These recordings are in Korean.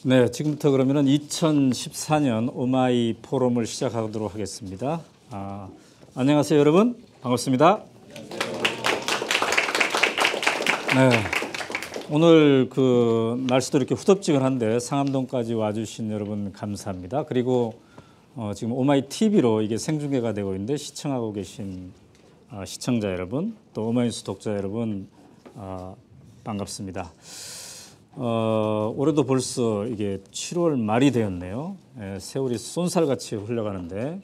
네, 지금부터 그러면은 2014년 오마이 포럼을 시작하도록 하겠습니다. 안녕하세요, 여러분. 반갑습니다. 네, 오늘 날씨도 이렇게 후덥지근한데 상암동까지 와주신 여러분 감사합니다. 그리고 지금 오마이 TV로 이게 생중계가 되고 있는데 시청하고 계신 시청자 여러분, 또 오마이뉴스 독자 여러분 반갑습니다. 올해도 벌써 이게 7월 말이 되었네요. 세월이 쏜살같이 흘러가는데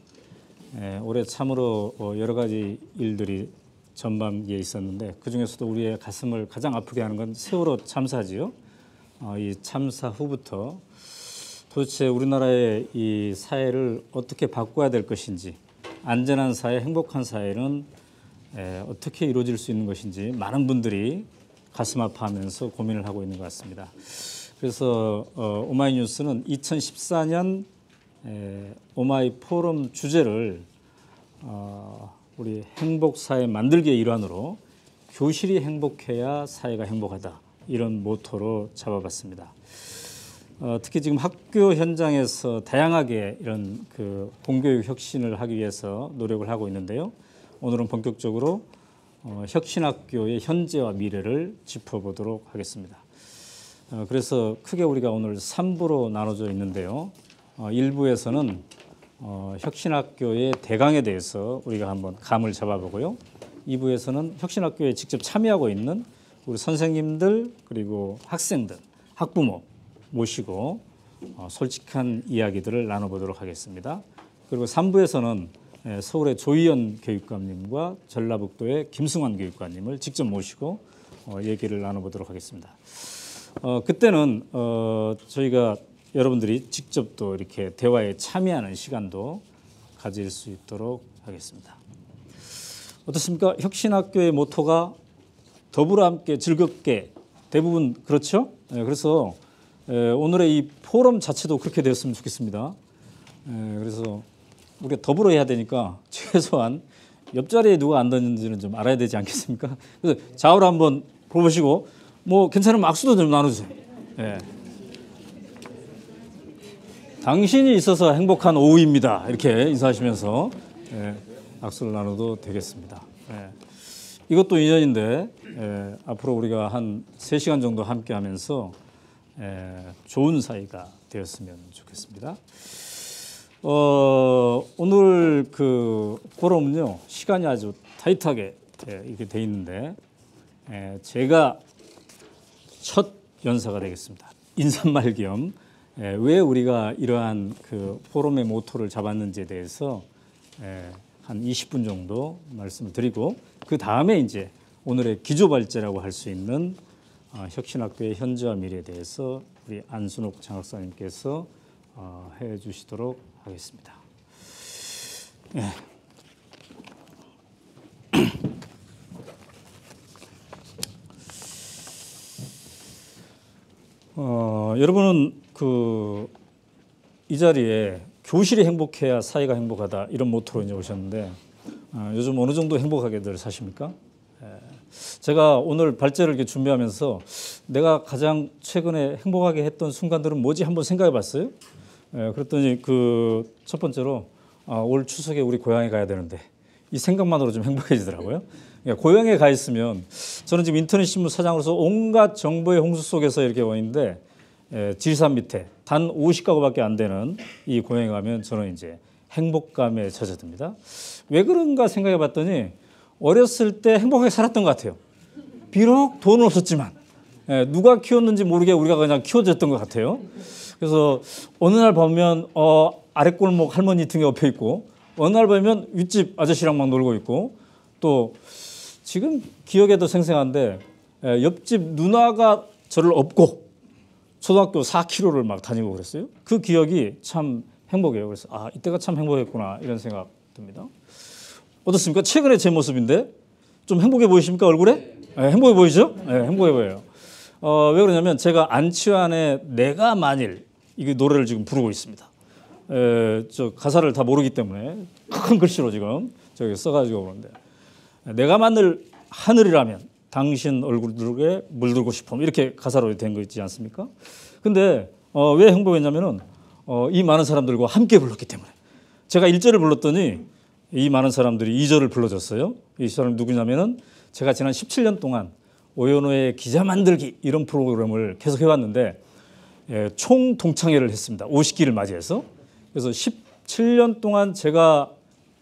올해 참으로 여러 가지 일들이 전반기에 있었는데 그중에서도 우리의 가슴을 가장 아프게 하는 건 세월호 참사지요. 이 참사 후부터 도대체 우리나라의 이 사회를 어떻게 바꿔야 될 것인지, 안전한 사회, 행복한 사회는 어떻게 이루어질 수 있는 것인지 많은 분들이 가슴 아파하면서 고민을 하고 있는 것 같습니다. 그래서 오마이뉴스는 2014년 오마이 포럼 주제를 우리 행복사회 만들기의 일환으로 교실이 행복해야 사회가 행복하다, 이런 모토로 잡아봤습니다. 특히 지금 학교 현장에서 다양하게 이런 공교육 혁신을 하기 위해서 노력을 하고 있는데요. 오늘은 본격적으로 혁신학교의 현재와 미래를 짚어보도록 하겠습니다. 그래서 크게 우리가 오늘 3부로 나눠져 있는데요. 1부에서는 혁신학교의 대강에 대해서 우리가 한번 감을 잡아보고요. 2부에서는 혁신학교에 직접 참여하고 있는 우리 선생님들 그리고 학생들, 학부모 모시고 솔직한 이야기들을 나눠보도록 하겠습니다. 그리고 3부에서는 서울의 조희연 교육감님과 전라북도의 김승환 교육감님을 직접 모시고 얘기를 나눠보도록 하겠습니다. 그때는 저희가 여러분들이 직접 또 이렇게 대화에 참여하는 시간도 가질 수 있도록 하겠습니다. 어떻습니까? 혁신학교의 모토가 더불어 함께 즐겁게, 대부분 그렇죠? 그래서 오늘의 이 포럼 자체도 그렇게 되었으면 좋겠습니다. 그래서 우리가 더불어 해야 되니까 최소한 옆자리에 누가 앉았는지는 좀 알아야 되지 않겠습니까? 그래서 좌우로 한번 보시고 뭐 괜찮으면 악수도 좀 나눠주세요. 예. 당신이 있어서 행복한 오후입니다. 이렇게 인사하시면서 악수를 나눠도 되겠습니다. 이것도 인연인데 앞으로 우리가 한 3시간 정도 함께 하면서 좋은 사이가 되었으면 좋겠습니다. 오늘 포럼은요, 시간이 아주 타이트하게 이렇게 돼 있는데 제가 첫 연사가 되겠습니다. 인사말 겸 왜 우리가 이러한 포럼의 모토를 잡았는지에 대해서 한 20분 정도 말씀을 드리고, 그 다음에 이제 오늘의 기조발제라고 할 수 있는 혁신학교의 현재와 미래에 대해서 우리 안순옥 장학사님께서 해 주시도록 하겠습니다. 예. 여러분은 이 자리에 교실이 행복해야 사회가 행복하다, 이런 모토로 이제 오셨는데 요즘 어느 정도 행복하게들 사십니까? 제가 오늘 발제를 이렇게 준비하면서 내가 가장 최근에 행복하게 했던 순간들은 뭐지 한번 생각해 봤어요. 그랬더니 첫 번째로 올 추석에 우리 고향에 가야 되는데, 이 생각만으로 좀 행복해지더라고요. 그러니까 고향에 가 있으면, 저는 지금 인터넷 신문 사장으로서 온갖 정보의 홍수 속에서 이렇게 와 있는데 지리산 밑에 단 50가구밖에 안 되는 이 고향에 가면 저는 이제 행복감에 젖어듭니다. 왜 그런가 생각해 봤더니 어렸을 때 행복하게 살았던 것 같아요. 비록 돈은 없었지만 누가 키웠는지 모르게 우리가 그냥 키워졌던 것 같아요. 그래서 어느 날 보면 아랫골목 할머니 등에 엎여 있고, 어느 날 보면 윗집 아저씨랑 막 놀고 있고, 또 지금 기억에도 생생한데 옆집 누나가 저를 업고 초등학교 4km를 막 다니고 그랬어요. 그 기억이 참 행복해요. 그래서 이때가 참 행복했구나, 이런 생각 듭니다. 어떻습니까? 최근에 제 모습인데 좀 행복해 보이십니까, 얼굴에? 행복해 보이죠? 행복해 보여요. 왜 그러냐면 제가 안치환의 내가 만일, 이 노래를 지금 부르고 있습니다. 저 가사를 다 모르기 때문에 큰 글씨로 지금 저기 써가지고 그러는데, 내가 만일 하늘이라면 당신 얼굴에 물들고 싶어, 이렇게 가사로 된 거 있지 않습니까? 근데 왜 행복했냐면은 이 많은 사람들과 함께 불렀기 때문에. 제가 1절을 불렀더니 이 많은 사람들이 2절을 불러줬어요. 이 사람 누구냐면은 제가 지난 17년 동안 오연호의 기자 만들기 이런 프로그램을 계속 해왔는데 총 동창회를 했습니다. 50기를 맞이해서. 그래서 17년 동안 제가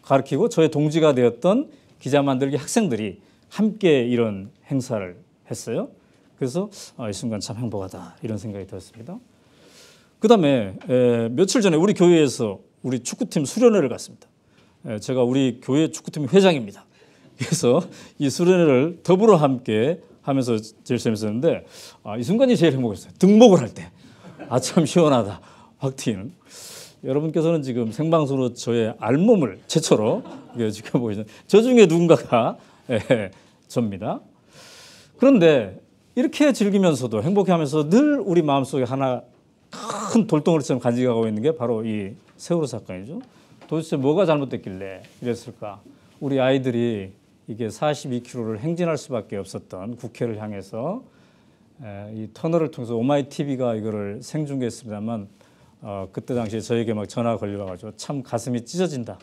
가르치고 저의 동지가 되었던 기자 만들기 학생들이 함께 이런 행사를 했어요. 그래서 이 순간 참 행복하다 이런 생각이 들었습니다. 그다음에 며칠 전에 우리 교회에서 우리 축구팀 수련회를 갔습니다. 제가 우리 교회 축구팀 회장입니다. 그래서 이 수련회를 더불어 함께 하면서 제일 재밌었는데 이 순간이 제일 행복했어요. 등목을 할 때. 참 시원하다. 확 튀는. 여러분께서는 지금 생방송으로 저의 알몸을 최초로 지켜보시는 저 중에 누군가가 접니다. 그런데 이렇게 즐기면서도 행복해하면서 늘 우리 마음속에 하나 큰 돌덩어리처럼 간직하고 있는 게 바로 이 세월호 사건이죠. 도대체 뭐가 잘못됐길래 이랬을까? 우리 아이들이 이게 42km를 행진할 수밖에 없었던 국회를 향해서 이 터널을 통해서 오마이 TV가 이거를 생중계했습니다만 그때 당시에 저에게 막 전화가 걸려가지고 참 가슴이 찢어진다.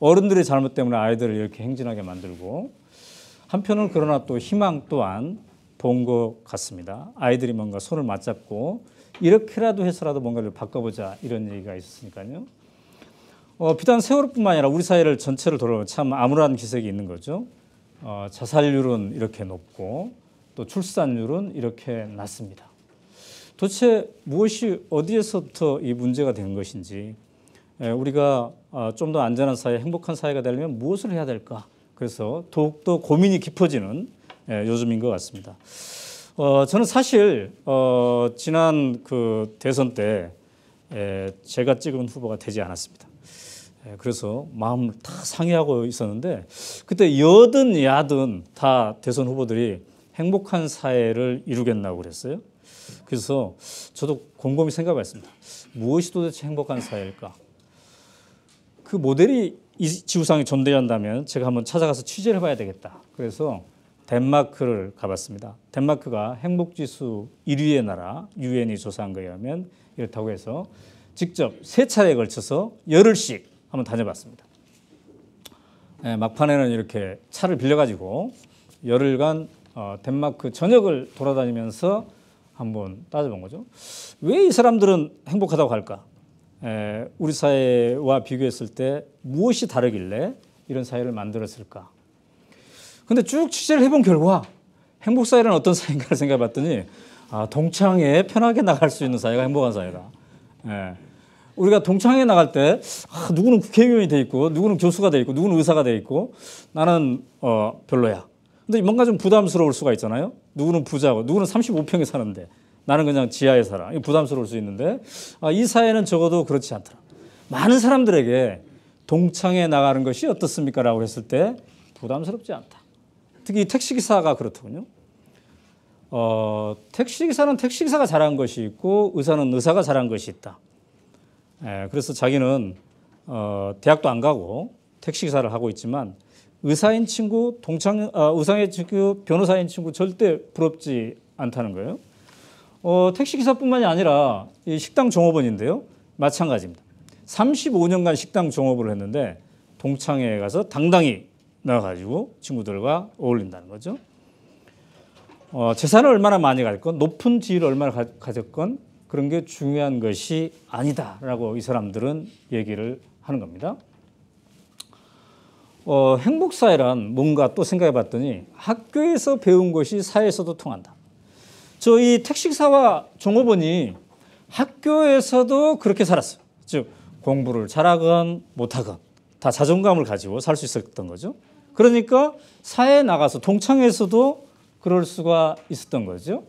어른들의 잘못 때문에 아이들을 이렇게 행진하게 만들고 한편은 그러나 또 희망 또한 본 것 같습니다. 아이들이 뭔가 손을 맞잡고 이렇게라도 해서라도 뭔가를 바꿔보자 이런 얘기가 있었으니까요. 비단 세월호뿐만 아니라 우리 사회를 전체를 돌아보면 참 암울한 기색이 있는 거죠. 자살률은 이렇게 높고 또 출산율은 이렇게 낮습니다. 도대체 무엇이 어디에서부터 이 문제가 된 것인지 우리가 좀 더 안전한 사회, 행복한 사회가 되려면 무엇을 해야 될까? 그래서 더욱더 고민이 깊어지는 요즘인 것 같습니다. 저는 사실 지난 그 대선 때 제가 찍은 후보가 되지 않았습니다. 그래서 마음을 다 상해하고 있었는데 그때 여든 야든 다 대선 후보들이 행복한 사회를 이루겠다고 그랬어요. 그래서 저도 곰곰이 생각해봤습니다. 무엇이 도대체 행복한 사회일까? 그 모델이 이 지구상에 존재한다면 제가 한번 찾아가서 취재를 해봐야 되겠다. 그래서 덴마크를 가봤습니다. 덴마크가 행복지수 1위의 나라, 유엔이 조사한 거에 의하면 이렇다고 해서 직접 3차례에 걸쳐서 열흘씩 한번 다녀봤습니다. 막판에는 이렇게 차를 빌려가지고 열흘간 덴마크 전역을 돌아다니면서 한번 따져본 거죠. 왜 이 사람들은 행복하다고 할까? 우리 사회와 비교했을 때 무엇이 다르길래 이런 사회를 만들었을까? 근데 쭉 취재를 해본 결과 행복 사회는 어떤 사회인가를 생각해 봤더니 동창회에 편하게 나갈 수 있는 사회가 행복한 사회다. 우리가 동창회에 나갈 때 누구는 국회의원이 돼 있고 누구는 교수가 돼 있고 누구는 의사가 돼 있고 나는 별로야. 근데 뭔가 좀 부담스러울 수가 있잖아요. 누구는 부자고 누구는 35평에 사는데 나는 그냥 지하에 살아. 부담스러울 수 있는데 이 사회는 적어도 그렇지 않더라. 많은 사람들에게 동창회에 나가는 것이 어떻습니까? 라고 했을 때 부담스럽지 않다. 특히 택시기사가 그렇더군요. 택시기사는 택시기사가 잘한 것이 있고 의사는 의사가 잘한 것이 있다. 그래서 자기는 대학도 안 가고 택시기사를 하고 있지만 의사인 친구, 의사인 친구, 변호사인 친구 절대 부럽지 않다는 거예요. 택시기사뿐만이 아니라 이 식당 종업원인데요. 마찬가지입니다. 35년간 식당 종업을 했는데 동창회에 가서 당당히 나가가지고 친구들과 어울린다는 거죠. 재산을 얼마나 많이 가졌건 높은 지위를 얼마나 가졌건 그런 게 중요한 것이 아니다라고 이 사람들은 얘기를 하는 겁니다. 행복사회란 뭔가 또 생각해 봤더니 학교에서 배운 것이 사회에서도 통한다. 저희 택시기사와 종업원이 학교에서도 그렇게 살았어요. 즉 공부를 잘하건 못하건 다 자존감을 가지고 살 수 있었던 거죠. 그러니까 사회에 나가서 동창회에서도 그럴 수가 있었던 거죠.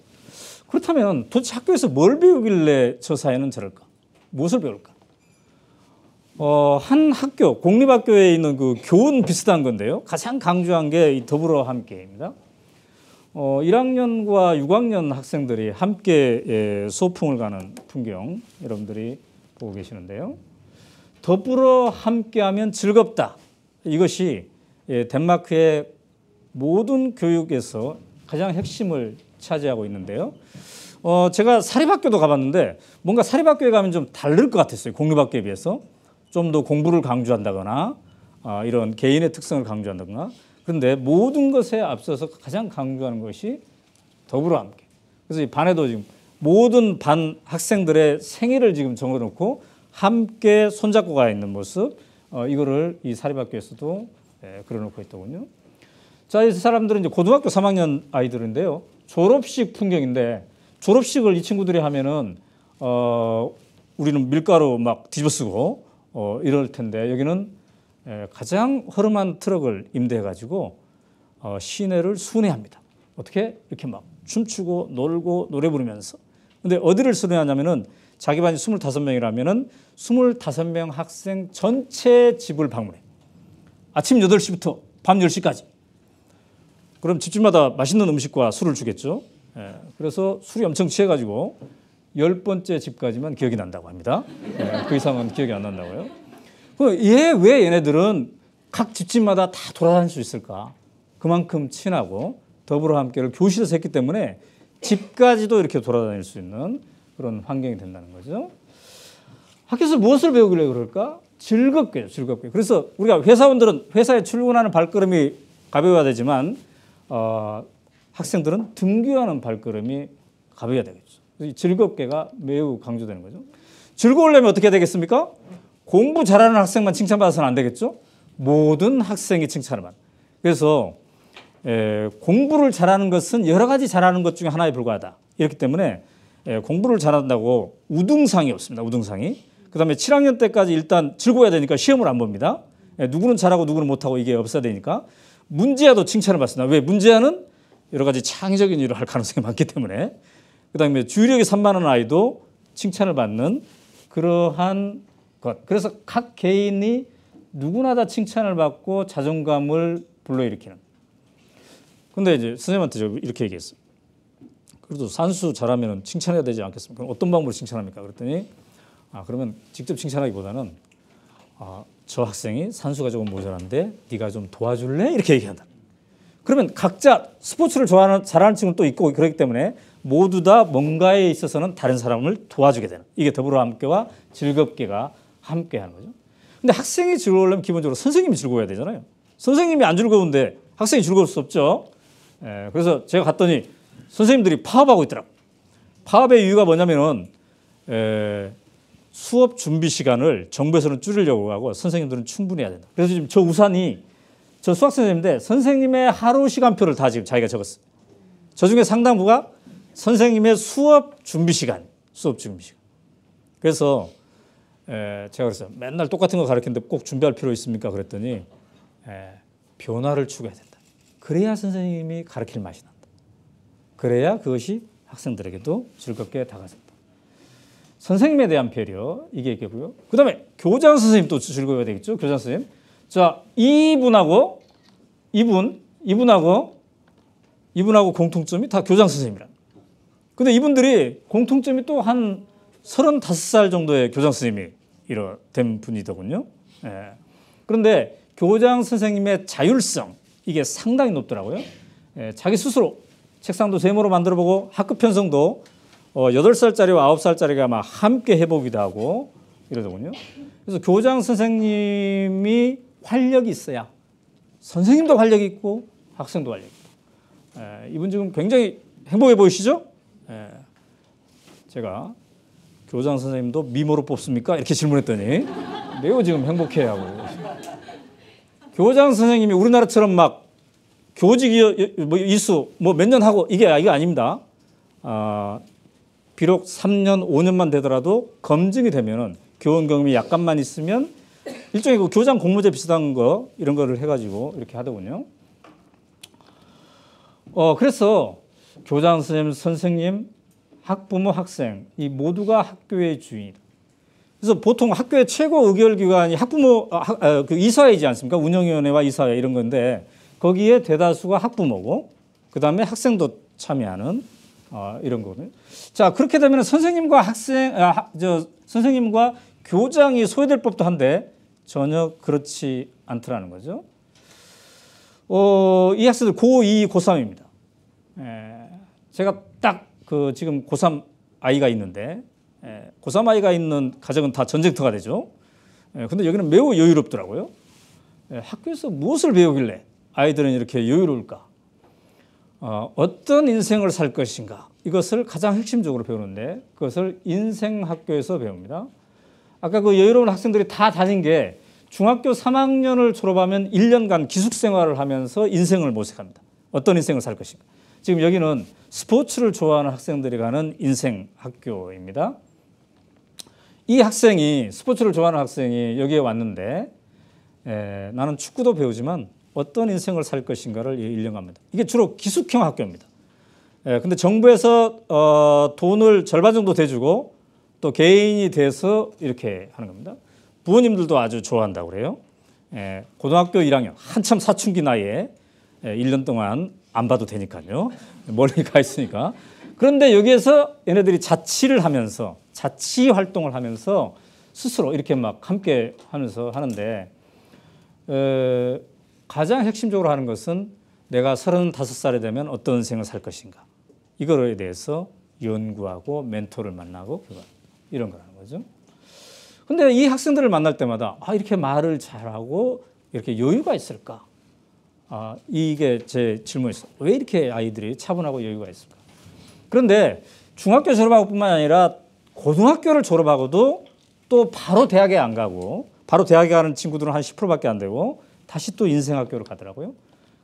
그렇다면 도대체 학교에서 뭘 배우길래 저 사회는 저럴까? 무엇을 배울까? 한 학교, 공립학교에 있는 그 교훈 비슷한 건데요. 가장 강조한 게 이 더불어 함께입니다. 1학년과 6학년 학생들이 함께 소풍을 가는 풍경 여러분들이 보고 계시는데요. 더불어 함께하면 즐겁다. 이것이 덴마크의 모든 교육에서 가장 핵심을 차지하고 있는데요. 제가 사립학교도 가봤는데 뭔가 사립학교에 가면 좀 다를 것 같았어요. 공립학교에 비해서. 좀 더 공부를 강조한다거나 이런 개인의 특성을 강조한다거나. 그런데 모든 것에 앞서서 가장 강조하는 것이 더불어 함께. 그래서 이 반에도 지금 모든 반 학생들의 생일을 지금 적어놓고 함께 손잡고 가 있는 모습, 이거를 이 사립학교에서도 그려놓고 있더군요. 자, 이 사람들은 이제 고등학교 3학년 아이들인데요. 졸업식 풍경인데 졸업식을 이 친구들이 하면은 우리는 밀가루 막 뒤집어쓰고 이럴 텐데 여기는 가장 허름한 트럭을 임대해가지고 시내를 순회합니다. 어떻게? 이렇게 막 춤추고 놀고 노래 부르면서. 근데 어디를 순회하냐면은 자기 반이 25명이라면은 25명 학생 전체 집을 방문해. 아침 8시부터 밤 10시까지. 그럼 집집마다 맛있는 음식과 술을 주겠죠. 그래서 술이 엄청 취해가지고 10번째 집까지만 기억이 난다고 합니다. 그 이상은 기억이 안 난다고요. 왜 얘네들은 각 집집마다 다 돌아다닐 수 있을까? 그만큼 친하고 더불어 함께를 교실에서 했기 때문에 집까지도 이렇게 돌아다닐 수 있는 그런 환경이 된다는 거죠. 학교에서 무엇을 배우길래 그럴까? 즐겁게요, 즐겁게. 그래서 우리가 회사원들은 회사에 출근하는 발걸음이 가벼워야 되지만 학생들은 등교하는 발걸음이 가벼워야 되겠죠. 즐겁게가 매우 강조되는 거죠. 즐거우려면 어떻게 되겠습니까? 공부 잘하는 학생만 칭찬받아서는 안 되겠죠. 모든 학생이 칭찬을 받는. 그래서 공부를 잘하는 것은 여러 가지 잘하는 것 중에 하나에 불과하다. 이렇기 때문에 공부를 잘한다고 우등상이 없습니다. 우등상이. 그다음에 7학년 때까지 일단 즐거워야 되니까 시험을 안 봅니다. 누구는 잘하고 누구는 못하고 이게 없어야 되니까. 문제아도 칭찬을 받습니다. 왜? 문제아는 여러 가지 창의적인 일을 할 가능성이 많기 때문에. 그다음에 주의력이 산만한 아이도 칭찬을 받는 그러한 것. 그래서 각 개인이 누구나 다 칭찬을 받고 자존감을 불러일으키는. 근데 이제 선생님한테 저 이렇게 얘기했어요. 그래도 산수 잘하면 칭찬해야 되지 않겠습니까? 그럼 어떤 방법으로 칭찬합니까? 그랬더니 그러면 직접 칭찬하기보다는 저 학생이 산수가 조금 모자란데 네가 좀 도와줄래? 이렇게 얘기한다. 그러면 각자 스포츠를 잘하는 친구는 또 있고 그렇기 때문에 모두 다 뭔가에 있어서는 다른 사람을 도와주게 되는. 이게 더불어 함께와 즐겁게가 함께하는 거죠. 근데 학생이 즐거우려면 기본적으로 선생님이 즐거워야 되잖아요. 선생님이 안 즐거운데 학생이 즐거울 수 없죠. 그래서 제가 갔더니 선생님들이 파업하고 있더라고요. 파업의 이유가 뭐냐면은 수업 준비 시간을 정부에서는 줄이려고 하고 선생님들은 충분히 해야 된다. 그래서 지금 저 우산이 저 수학 선생님인데 선생님의 하루 시간표를 다 지금 자기가 적었어요. 저 중에 상당부가 선생님의 수업 준비 시간, 수업 준비 시간. 그래서 제가 그랬어요. 맨날 똑같은 거 가르치는데 꼭 준비할 필요 있습니까? 그랬더니 변화를 추구해야 된다. 그래야 선생님이 가르칠 맛이 난다. 그래야 그것이 학생들에게도 즐겁게 다가간다. 선생님에 대한 배려, 이게 있겠고요. 그 다음에 교장 선생님도 즐거워야 되겠죠. 교장 선생님. 자, 이분하고 공통점이 다 교장 선생님이라. 근데 이분들이 공통점이 또 한 35살 정도의 교장 선생님이 된 분이더군요. 그런데 교장 선생님의 자율성, 이게 상당히 높더라고요. 자기 스스로 책상도 세모로 만들어보고 학급 편성도 8살짜리와 9살짜리가 막 함께 해보기도 하고 이러더군요. 그래서 교장 선생님이 활력이 있어야 선생님도 활력이 있고 학생도 활력이 있고. 이분 지금 굉장히 행복해 보이시죠? 제가 교장 선생님도 미모로 뽑습니까? 이렇게 질문했더니 매우 지금 행복해하고. 교장 선생님이 우리나라처럼 막 교직 이수 몇 년 하고 이게 아닙니다. 비록 3년, 5년만 되더라도 검증이 되면은 교원 경험이 약간만 있으면 일종의 그 교장 공모제 비슷한 거 이런 거를 해가지고 이렇게 하더군요. 그래서 교장 선생님, 선생님, 학부모, 학생 이 모두가 학교의 주인이다. 그래서 보통 학교의 최고 의결기관이 학부모, 그 이사회이지 않습니까? 운영위원회와 이사회 이런 건데 거기에 대다수가 학부모고 그 다음에 학생도 참여하는 이런 거거든요. 자, 그렇게 되면 선생님과 선생님과 교장이 소외될 법도 한데 전혀 그렇지 않더라는 거죠. 이 학생들 고2, 고3입니다. 제가 딱 그 지금 고3 아이가 있는데 고3 아이가 있는 가정은 다 전쟁터가 되죠. 근데 여기는 매우 여유롭더라고요. 학교에서 무엇을 배우길래 아이들은 이렇게 여유로울까? 어떤 인생을 살 것인가? 이것을 가장 핵심적으로 배우는데 그것을 인생학교에서 배웁니다. 아까 그 여유로운 학생들이 다 다닌 게 중학교 3학년을 졸업하면 1년간 기숙생활을 하면서 인생을 모색합니다. 어떤 인생을 살 것인가. 지금 여기는 스포츠를 좋아하는 학생들이 가는 인생학교입니다. 이 학생이 스포츠를 좋아하는 학생이 여기에 왔는데 나는 축구도 배우지만 어떤 인생을 살 것인가를 1년 갑니다. 이게 주로 기숙형 학교입니다. 근데 정부에서 돈을 절반 정도 대주고 또 개인이 돼서 이렇게 하는 겁니다. 부모님들도 아주 좋아한다고 그래요. 고등학교 1학년 한참 사춘기 나이에 1년 동안 안 봐도 되니까요. 멀리 가 있으니까. 그런데 여기에서 얘네들이 자치를 하면서 자치 활동을 하면서 스스로 이렇게 막 함께 하면서 하는데 가장 핵심적으로 하는 것은 내가 35살이 되면 어떤 인생을 살 것인가. 이거에 대해서 연구하고 멘토를 만나고 이런 거라는 거죠. 근데 이 학생들을 만날 때마다 이렇게 말을 잘하고 이렇게 여유가 있을까? 이게 제 질문이었어요. 왜 이렇게 아이들이 차분하고 여유가 있을까? 그런데 중학교 졸업하고 뿐만 아니라 고등학교를 졸업하고도 또 바로 대학에 안 가고 바로 대학에 가는 친구들은 한 10%밖에 안 되고 다시 또 인생학교를 가더라고요.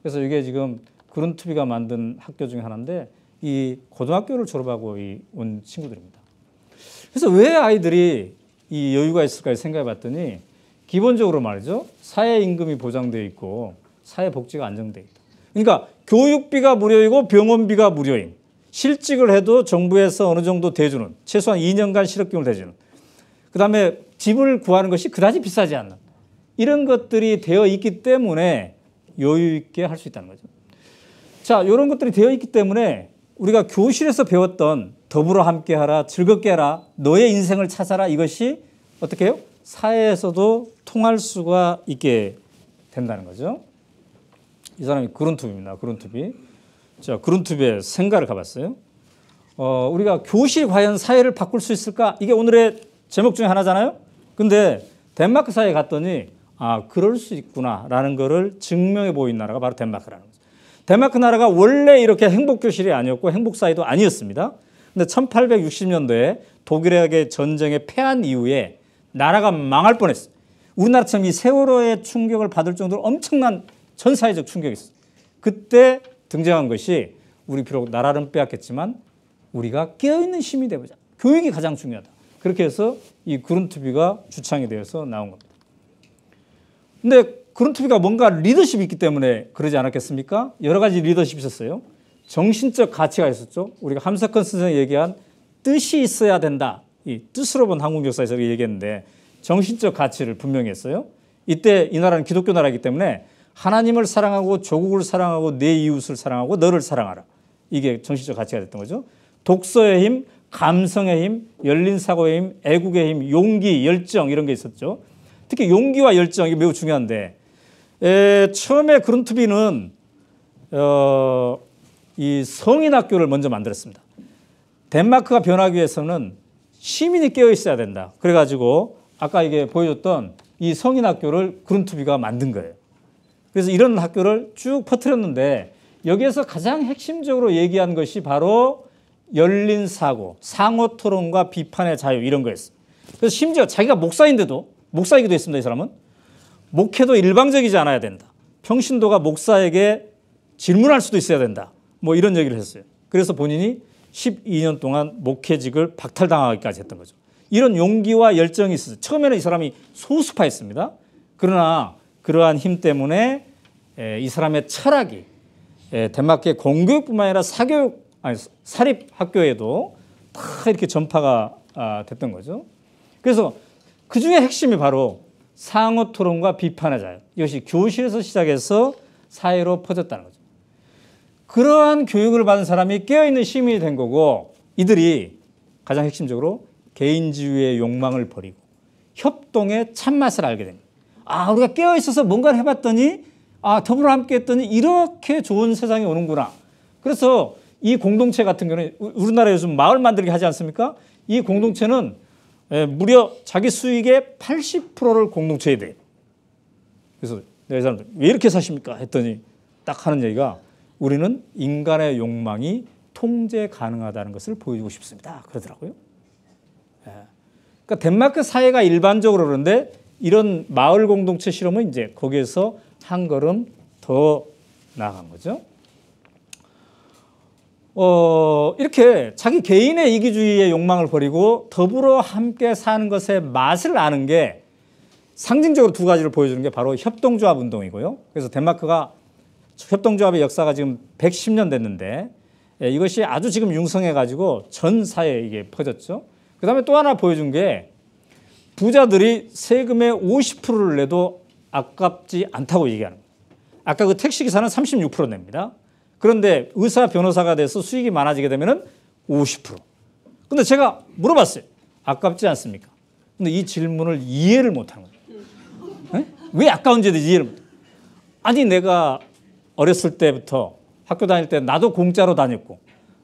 그래서 이게 지금 그룬투비가 만든 학교 중에 하나인데 이 고등학교를 졸업하고 온 친구들입니다. 그래서 왜 아이들이 이 여유가 있을까 생각해 봤더니 기본적으로 말이죠. 사회임금이 보장되어 있고 사회복지가 안정되어 있다. 그러니까 교육비가 무료이고 병원비가 무료인 실직을 해도 정부에서 어느 정도 대주는 최소한 2년간 실업금을 대주는 그다음에 집을 구하는 것이 그다지 비싸지 않는 이런 것들이 되어 있기 때문에 여유 있게 할 수 있다는 거죠. 자, 이런 것들이 되어 있기 때문에 우리가 교실에서 배웠던 더불어 함께하라, 즐겁게 해라, 너의 인생을 찾아라 이것이 어떻게 해요? 사회에서도 통할 수가 있게 된다는 거죠. 이 사람이 그룬투비입니다. 그룬투비. 자, 그룬투비의 생가를 가봤어요. 우리가 교실이 과연 사회를 바꿀 수 있을까? 이게 오늘의 제목 중에 하나잖아요. 근데 덴마크 사회에 갔더니 그럴 수 있구나라는 거를 증명해 보인 나라가 바로 덴마크라는 거죠. 덴마크 나라가 원래 이렇게 행복교실이 아니었고 행복사회도 아니었습니다. 근데 1860년도에 독일에게 전쟁에 패한 이후에 나라가 망할 뻔했어요. 우리나라처럼 이 세월호의 충격을 받을 정도로 엄청난 전 사회적 충격이 있었어요. 그때 등장한 것이 우리 비록 나라는 빼앗겼지만 우리가 깨어있는 시민이 되보자. 교육이 가장 중요하다. 그렇게 해서 이 그룬투비가 주창이 되어서 나온 겁니다. 근데 그룬투비가 뭔가 리더십이 있기 때문에 그러지 않았겠습니까? 여러 가지 리더십이 있었어요. 정신적 가치가 있었죠. 우리가 함석헌 선생이 얘기한 뜻이 있어야 된다. 이 뜻으로 본 한국 역사에서 얘기했는데 정신적 가치를 분명히 했어요. 이때 이 나라는 기독교 나라이기 때문에 하나님을 사랑하고 조국을 사랑하고 내 이웃을 사랑하고 너를 사랑하라. 이게 정신적 가치가 됐던 거죠. 독서의 힘, 감성의 힘, 열린 사고의 힘, 애국의 힘, 용기, 열정 이런 게 있었죠. 특히 용기와 열정 이게 매우 중요한데 처음에 그룬투비는 이 성인학교를 먼저 만들었습니다. 덴마크가 변하기 위해서는 시민이 깨어 있어야 된다. 그래가지고 아까 이게 보여줬던 이 성인학교를 그룬투비가 만든 거예요. 그래서 이런 학교를 쭉 퍼뜨렸는데 여기에서 가장 핵심적으로 얘기한 것이 바로 열린 사고, 상호 토론과 비판의 자유 이런 거였어요. 그래서 심지어 자기가 목사인데도 목사이기도 했습니다. 이 사람은. 목회도 일방적이지 않아야 된다. 평신도가 목사에게 질문할 수도 있어야 된다. 뭐 이런 얘기를 했어요. 그래서 본인이 12년 동안 목회직을 박탈당하기까지 했던 거죠. 이런 용기와 열정이 있었어요. 처음에는 이 사람이 소수파였습니다. 그러나 그러한 힘 때문에 이 사람의 철학이 덴마크의 공교육뿐만 아니라 사립학교에도 다 이렇게 전파가 됐던 거죠. 그래서 그 중에 핵심이 바로 상호 토론과 비판의 자유. 이것이 교실에서 시작해서 사회로 퍼졌다는 거죠. 그러한 교육을 받은 사람이 깨어있는 시민이 된 거고 이들이 가장 핵심적으로 개인주의의 욕망을 버리고 협동의 참맛을 알게 된 거예요. 우리가 깨어있어서 뭔가를 해봤더니 더불어 함께 했더니 이렇게 좋은 세상이 오는구나. 그래서 이 공동체 같은 경우는 우리나라에 요즘 마을 만들기 하지 않습니까? 이 공동체는 무려 자기 수익의 80%를 공동체에 대요. 그래서 내가 이 사람들 왜 이렇게 사십니까? 했더니 딱 하는 얘기가 우리는 인간의 욕망이 통제 가능하다는 것을 보여주고 싶습니다. 그러더라고요. 그러니까 덴마크 사회가 일반적으로 그러는데 이런 마을 공동체 실험은 이제 거기에서 한 걸음 더 나아간 거죠. 이렇게 자기 개인의 이기주의의 욕망을 버리고 더불어 함께 사는 것의 맛을 아는 게 상징적으로 두 가지를 보여주는 게 바로 협동조합 운동이고요. 그래서 덴마크가 협동조합의 역사가 지금 110년 됐는데 이것이 아주 지금 융성해가지고 전 사회에 이게 퍼졌죠. 그 다음에 또 하나 보여준 게 부자들이 세금의 50%를 내도 아깝지 않다고 얘기하는 거예요. 아까 그 택시기사는 36% 냅니다. 그런데 의사, 변호사가 돼서 수익이 많아지게 되면 50%. 근데 제가 물어봤어요. 아깝지 않습니까? 근데 이 질문을 이해를 못하는 거예요. 왜 아까운지 이해를 못해요. 아니 내가 어렸을 때부터 학교 다닐 때 나도 공짜로 다녔고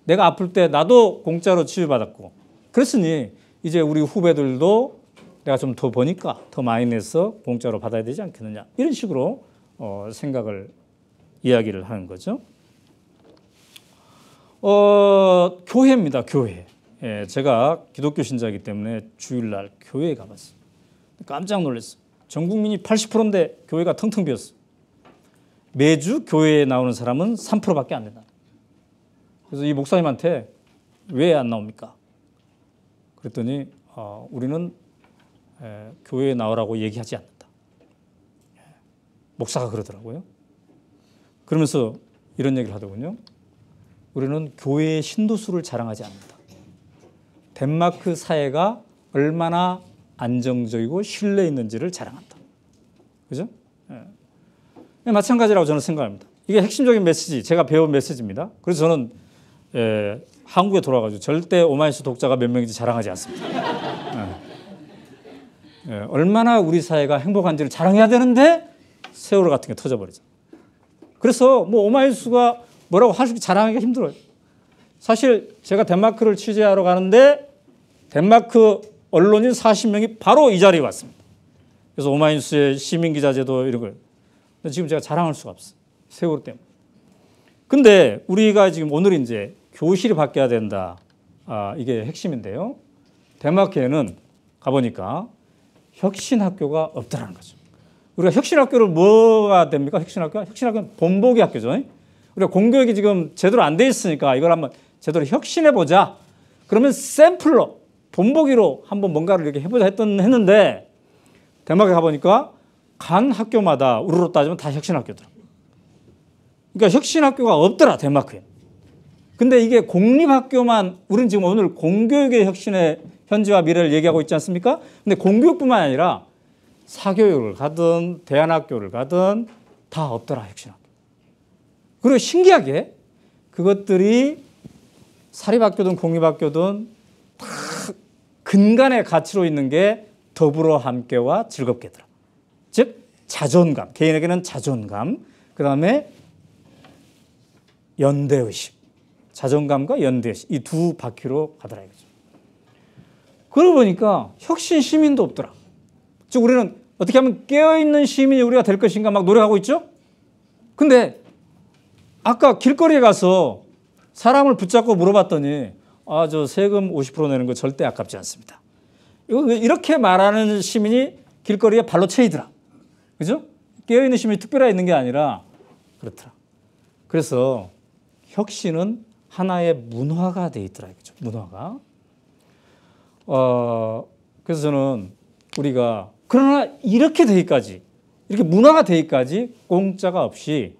내가 아플 때 나도 공짜로 치료받았고 그랬으니 이제 우리 후배들도 내가 좀 더 버니까 더 많이 내서 공짜로 받아야 되지 않겠느냐. 이런 식으로 생각을 이야기를 하는 거죠. 교회입니다. 교회. 제가 기독교 신자이기 때문에 주일날 교회에 가봤어요. 깜짝 놀랐어요. 전 국민이 80%인데 교회가 텅텅 비었어요. 매주 교회에 나오는 사람은 3%밖에 안 된다. 그래서 이 목사님한테 왜 안 나옵니까? 그랬더니 우리는 교회에 나오라고 얘기하지 않는다. 목사가 그러더라고요. 그러면서 이런 얘기를 하더군요. 우리는 교회의 신도수를 자랑하지 않는다. 덴마크 사회가 얼마나 안정적이고 신뢰 있는지를 자랑한다. 그죠? 마찬가지라고 저는 생각합니다. 이게 핵심적인 메시지, 제가 배운 메시지입니다. 그래서 저는 한국에 돌아가지고 절대 오마이뉴스 독자가 몇 명인지 자랑하지 않습니다. 얼마나 우리 사회가 행복한지를 자랑해야 되는데 세월호 같은 게 터져버리죠. 그래서 뭐 오마이뉴스가 뭐라고 자랑하기가 힘들어요. 사실 제가 덴마크를 취재하러 가는데 덴마크 언론인 40명이 바로 이 자리에 왔습니다. 그래서 오마이뉴스의 시민기자제도 이런 걸. 근데 지금 제가 자랑할 수가 없어요. 세월호 때문에. 근데 우리가 지금 오늘 이제 교실이 바뀌어야 된다. 이게 핵심인데요. 덴마크에는 가보니까 혁신학교가 없더라는 거죠. 우리가 혁신학교를 뭐가 됩니까? 혁신학교는 본보기 학교죠. 우리가 공교육이 지금 제대로 안 돼 있으니까 이걸 한번 제대로 혁신해보자. 그러면 샘플로, 본보기로 한번 뭔가를 이렇게 해보자 했는데 덴마크에 가보니까 간 학교마다 우리로 따지면 다 혁신학교더라. 그러니까 혁신학교가 없더라, 덴마크에. 근데 이게 공립학교만, 우리는 지금 오늘 공교육의 혁신의 현재와 미래를 얘기하고 있지 않습니까? 근데 공교육뿐만 아니라 사교육을 가든 대안학교를 가든 다 없더라, 혁신학교. 그리고 신기하게 그것들이 사립학교든 공립학교든 다 근간의 가치로 있는 게 더불어 함께와 즐겁게더라. 즉 자존감, 개인에게는 자존감, 그 다음에 연대의식, 자존감과 연대의식, 이 두 바퀴로 가더라 이거죠. 그러고 보니까 혁신 시민도 없더라. 즉 우리는 어떻게 하면 깨어있는 시민이 우리가 될 것인가 막 노력하고 있죠. 근데 아까 길거리에 가서 사람을 붙잡고 물어봤더니 저 세금 50% 내는 거 절대 아깝지 않습니다. 이렇게 말하는 시민이 길거리에 발로 채이더라. 그죠? 깨어있는 시민이 특별하게 있는 게 아니라 그렇더라. 그래서 혁신은 하나의 문화가 돼 있더라. 그죠? 문화가. 그래서 저는 우리가 그러나 이렇게 되기까지, 이렇게 문화가 되기까지 공짜가 없이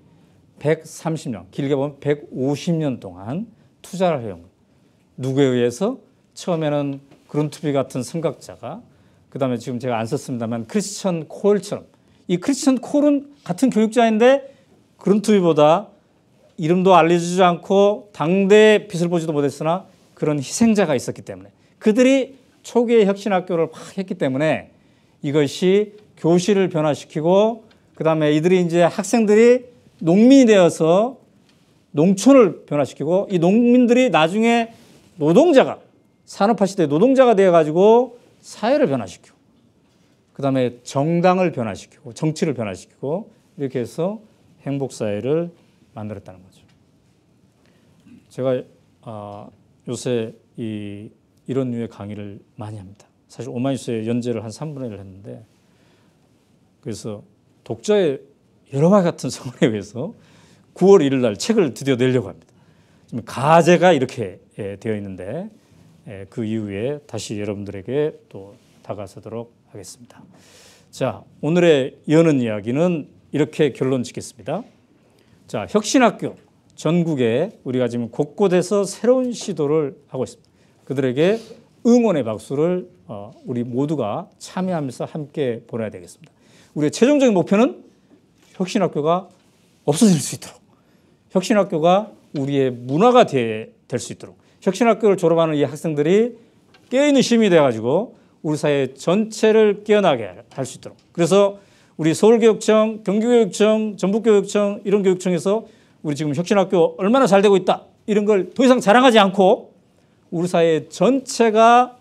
130년, 길게 보면 150년 동안 투자를 해온 거예요. 누구에 의해서? 처음에는 그룬트비 같은 선각자가, 그 다음에 지금 제가 안 썼습니다만 크리스천 콜처럼, 이 크리스천 콜은 같은 교육자인데 그룬트비보다 이름도 알려주지 않고 당대의 빛을 보지도 못했으나 그런 희생자가 있었기 때문에, 그들이 초기의 혁신학교를 막 했기 때문에 이것이 교실을 변화시키고, 그 다음에 이들이 이제 학생들이 농민이 되어서 농촌을 변화시키고 이 농민들이 나중에 노동자가 산업화 시대 노동자가 되어가지고 사회를 변화시키고 그다음에 정당을 변화시키고 정치를 변화시키고 이렇게 해서 행복사회를 만들었다는 거죠. 제가 요새 이런 류의 강의를 많이 합니다. 사실 오마이뉴스에 연재를 한 3분의 1을 했는데 그래서 독자의 여러 가지 같은 성원에 의해서 9월 1일 날 책을 드디어 내려고 합니다. 지금 가제가 이렇게 되어 있는데 그 이후에 다시 여러분들에게 또 다가서도록 하겠습니다. 자, 오늘의 여는 이야기는 이렇게 결론 짓겠습니다. 자, 혁신학교 전국에 우리가 지금 곳곳에서 새로운 시도를 하고 있습니다. 그들에게 응원의 박수를 우리 모두가 참여하면서 함께 보내야 되겠습니다. 우리의 최종적인 목표는 혁신학교가 없어질 수 있도록, 혁신학교가 우리의 문화가 될 수 있도록, 혁신학교를 졸업하는 이 학생들이 깨어있는 시민이 되어가지고 우리 사회 전체를 깨어나게 할 수 있도록. 그래서 우리 서울교육청, 경기교육청, 전북교육청 이런 교육청에서 우리 지금 혁신학교 얼마나 잘 되고 있다 이런 걸 더 이상 자랑하지 않고 우리 사회 전체가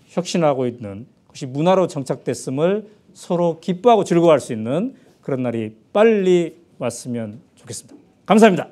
혁신하고 있는 것이 문화로 정착됐음을 서로 기뻐하고 즐거워할 수 있는 그런 날이 빨리 왔으면 좋겠습니다. 감사합니다.